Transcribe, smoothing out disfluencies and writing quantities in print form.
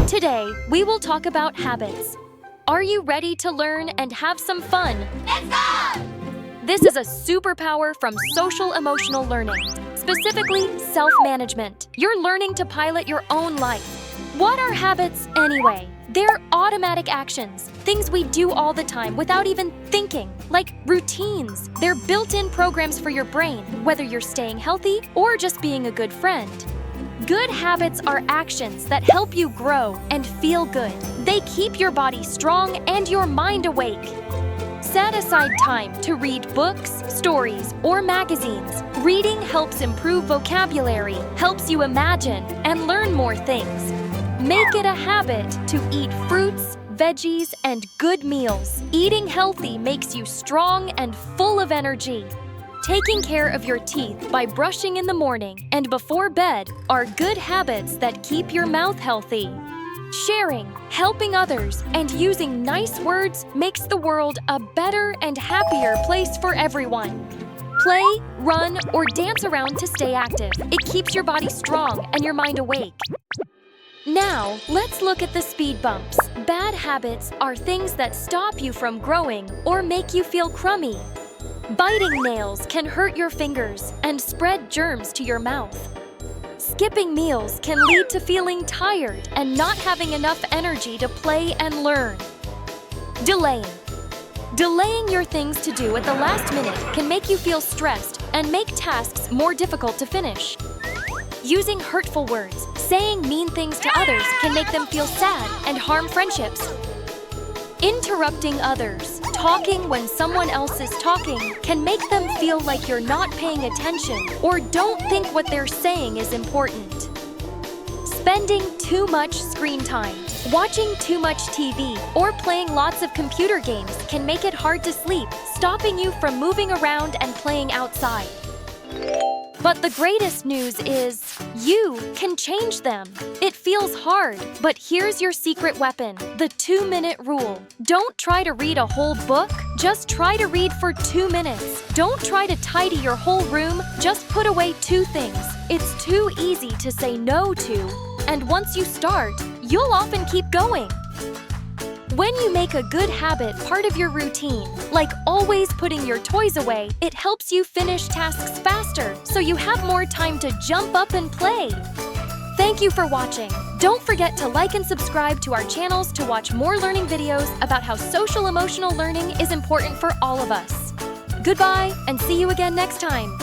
Today, we will talk about habits. Are you ready to learn and have some fun? Let's go! This is a superpower from social-emotional learning, specifically self-management. You're learning to pilot your own life. What are habits anyway? They're automatic actions, things we do all the time without even thinking, like routines. They're built-in programs for your brain, whether you're staying healthy or just being a good friend. Good habits are actions that help you grow and feel good. They keep your body strong and your mind awake. Set aside time to read books, stories, or magazines. Reading helps improve vocabulary, helps you imagine, and learn more things. Make it a habit to eat fruits, veggies, and good meals. Eating healthy makes you strong and full of energy. Taking care of your teeth by brushing in the morning and before bed are good habits that keep your mouth healthy. Sharing, helping others, and using nice words makes the world a better and happier place for everyone. Play, run, or dance around to stay active. It keeps your body strong and your mind awake. Now, let's look at the speed bumps. Bad habits are things that stop you from growing or make you feel crummy. Biting nails can hurt your fingers and spread germs to your mouth. Skipping meals can lead to feeling tired and not having enough energy to play and learn. Delaying. Delaying your things to do at the last minute can make you feel stressed and make tasks more difficult to finish. Using hurtful words, saying mean things to others can make them feel sad and harm friendships. Interrupting others, talking when someone else is talking, can make them feel like you're not paying attention or don't think what they're saying is important. Spending too much screen time. Watching too much TV or playing lots of computer games can make it hard to sleep, stopping you from moving around and playing outside. But the greatest news is, you can change them. It feels hard, but here's your secret weapon, the 2-minute rule. Don't try to read a whole book, just try to read for 2 minutes. Don't try to tidy your whole room, just put away 2 things. It's too easy to say no to, and once you start, you'll often keep going. When you make a good habit part of your routine, like always putting your toys away, it helps you finish tasks faster, so you have more time to jump up and play. Thank you for watching. Don't forget to like and subscribe to our channels to watch more learning videos about how social-emotional learning is important for all of us. Goodbye, and see you again next time.